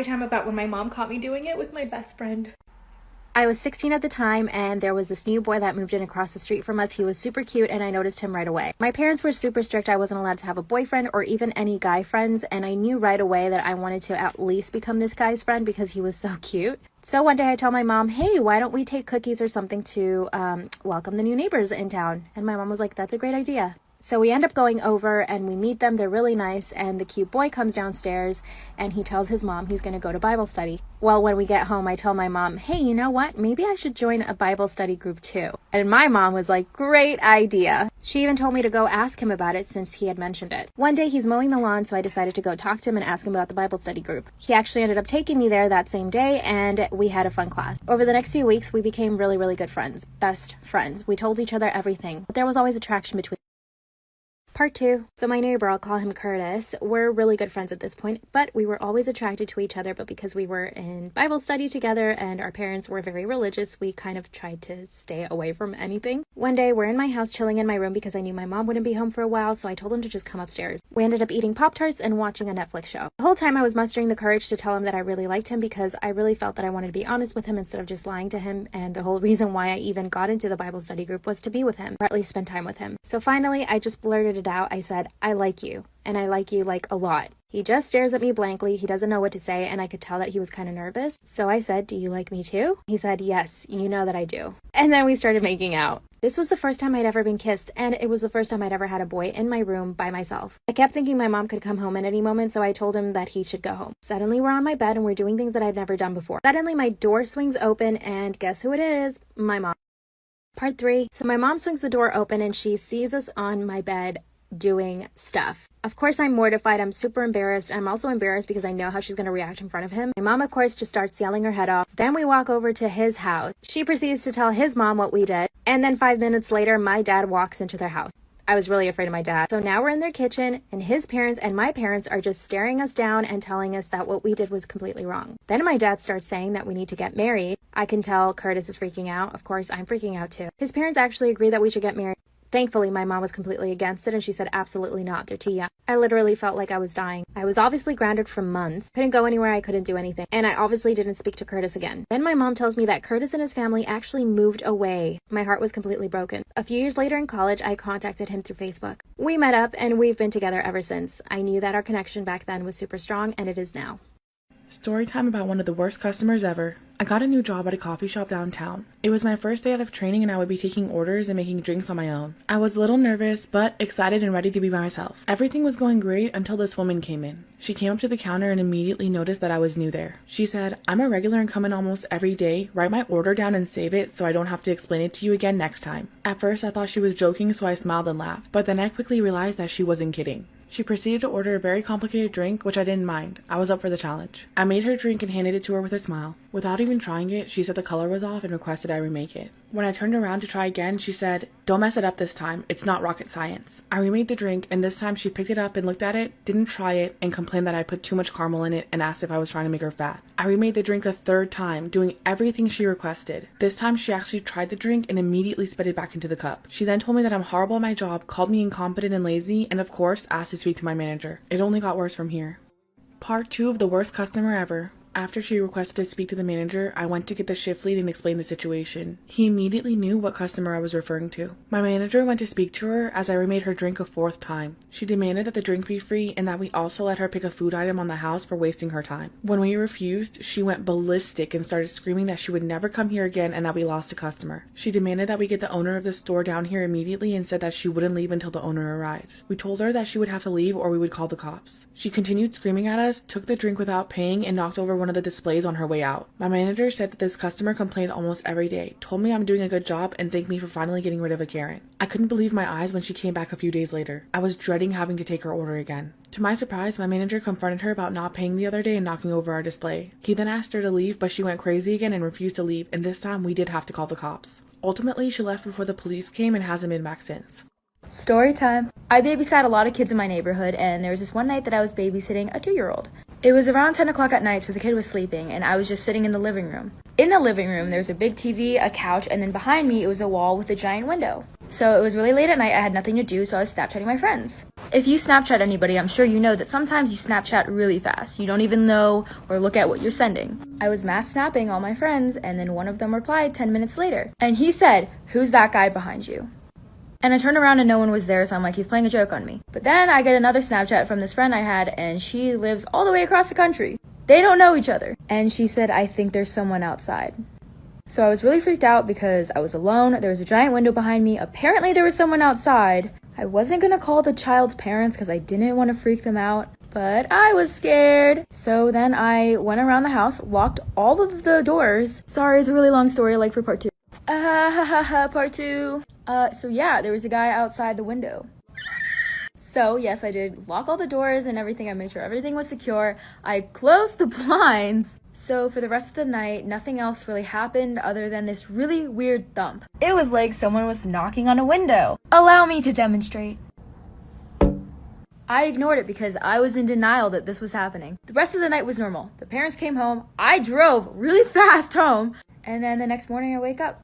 story time about when my mom caught me doing it with my best friend. I was 16 at the time, and there was this new boy that moved in across the street from us. He was super cute, and I noticed him right away. My parents were super strict. I wasn't allowed to have a boyfriend or even any guy friends, and I knew right away that I wanted to at least become this guy's friend because he was so cute. So one day I told my mom, hey, why don't we take cookies or something to welcome the new neighbors in town? And my mom was like, that's a great idea. So we end up going over and we meet them. They're really nice. And the cute boy comes downstairs and he tells his mom he's going to go to Bible study. Well, when we get home, I tell my mom, hey, you know what? Maybe I should join a Bible study group too. And my mom was like, great idea. She even told me to go ask him about it since he had mentioned it. One day he's mowing the lawn, so I decided to go talk to him and ask him about the Bible study group. He actually ended up taking me there that same day and we had a fun class. Over the next few weeks, we became really, really good friends. Best friends. We told each other everything. But there was always attraction between. Part 2. So my neighbor, I'll call him Curtis, we're really good friends at this point, but we were always attracted to each other, but because we were in Bible study together and our parents were very religious, we kind of tried to stay away from anything. One day, we're in my house chilling in my room because I knew my mom wouldn't be home for a while, so I told him to just come upstairs. We ended up eating Pop-Tarts and watching a Netflix show. The whole time I was mustering the courage to tell him that I really liked him because I really felt that I wanted to be honest with him instead of just lying to him, and the whole reason why I even got into the Bible study group was to be with him, or at least spend time with him. So finally, I just blurted it out. I said, I like you, and I like you like a lot. He just stares at me blankly. He doesn't know what to say, and I could tell that he was kind of nervous. So I said, do you like me too? He said, yes, you know that I do. And then we started making out. This was the first time I'd ever been kissed, and it was the first time I'd ever had a boy in my room by myself. I kept thinking my mom could come home at any moment, so I told him that he should go home. Suddenly, we're on my bed, and we're doing things that I'd never done before. Suddenly, my door swings open, and guess who it is? My mom. Part 3. So my mom swings the door open, and she sees us on my bed doing stuff. Of course, I'm mortified. I'm super embarrassed. I'm also embarrassed because I know how she's going to react in front of him. My mom, of course, just starts yelling her head off. Then we walk over to his house. She proceeds to tell his mom what we did. And then 5 minutes later, my dad walks into their house. I was really afraid of my dad. So now we're in their kitchen, and his parents and my parents are just staring us down and telling us that what we did was completely wrong. Then my dad starts saying that we need to get married. I can tell Curtis is freaking out. Of course, I'm freaking out too. His parents actually agree that we should get married. Thankfully, my mom was completely against it, and she said absolutely not, they're too young. I literally felt like I was dying. I was obviously grounded for months, couldn't go anywhere, I couldn't do anything, and I obviously didn't speak to Curtis again. Then my mom tells me that Curtis and his family actually moved away. My heart was completely broken. A few years later in college, I contacted him through Facebook. We met up, and we've been together ever since. I knew that our connection back then was super strong, and it is now. Story time about one of the worst customers ever. I got a new job at a coffee shop downtown. It was my first day out of training and I would be taking orders and making drinks on my own. I was a little nervous, but excited and ready to be by myself. Everything was going great until this woman came in. She came up to the counter and immediately noticed that I was new there. She said, I'm a regular and come in almost every day. Write my order down and save it so I don't have to explain it to you again next time. At first I thought she was joking, so I smiled and laughed, but then I quickly realized that she wasn't kidding. She proceeded to order a very complicated drink, which I didn't mind. I was up for the challenge. I made her drink and handed it to her with a smile. Without even trying it, she said the color was off and requested I remake it. When I turned around to try again, she said, don't mess it up this time. It's not rocket science. I remade the drink, and this time she picked it up and looked at it, didn't try it, and complained that I put too much caramel in it and asked if I was trying to make her fat. I remade the drink a third time, doing everything she requested. This time she actually tried the drink and immediately spit it back into the cup. She then told me that I'm horrible at my job, called me incompetent and lazy, and of course, asked to speak to my manager. It only got worse from here. Part 2 of the worst customer ever. After she requested to speak to the manager, I went to get the shift lead and explain the situation. He immediately knew what customer I was referring to. My manager went to speak to her as I remade her drink a fourth time. She demanded that the drink be free and that we also let her pick a food item on the house for wasting her time. When we refused, she went ballistic and started screaming that she would never come here again and that we lost a customer. She demanded that we get the owner of the store down here immediately and said that she wouldn't leave until the owner arrives. We told her that she would have to leave or we would call the cops. She continued screaming at us, took the drink without paying, and knocked over one of the displays on her way out. My manager said that this customer complained almost every day, told me I'm doing a good job, and thanked me for finally getting rid of a Karen. I couldn't believe my eyes when she came back a few days later. I was dreading having to take her order again. To my surprise, my manager confronted her about not paying the other day and knocking over our display. He then asked her to leave, but she went crazy again and refused to leave, and this time we did have to call the cops. Ultimately, she left before the police came and hasn't been back since. Story time. I babysat a lot of kids in my neighborhood, and there was this one night that I was babysitting a 2-year-old. It was around 10 o'clock at night, so the kid was sleeping, and I was just sitting in the living room. In the living room, there was a big TV, a couch, and then behind me, it was a wall with a giant window. So it was really late at night, I had nothing to do, so I was Snapchatting my friends. If you Snapchat anybody, I'm sure you know that sometimes you Snapchat really fast. You don't even know or look at what you're sending. I was mass snapping all my friends, and then one of them replied 10 minutes later. And he said, "Who's that guy behind you?" And I turned around and no one was there, so I'm like, he's playing a joke on me. But then I get another Snapchat from this friend I had, and she lives all the way across the country. They don't know each other. And she said, "I think there's someone outside." So I was really freaked out because I was alone. There was a giant window behind me. Apparently there was someone outside. I wasn't gonna call the child's parents because I didn't want to freak them out, but I was scared. So then I went around the house, locked all of the doors. Sorry, it's a really long story, like for part 2. Part 2. So yeah, there was a guy outside the window. So yes, I did lock all the doors and everything. I made sure everything was secure. I closed the blinds. So for the rest of the night, nothing else really happened other than this really weird thump. It was like someone was knocking on a window. Allow me to demonstrate. I ignored it because I was in denial that this was happening. The rest of the night was normal. The parents came home. I drove really fast home. And then the next morning I wake up.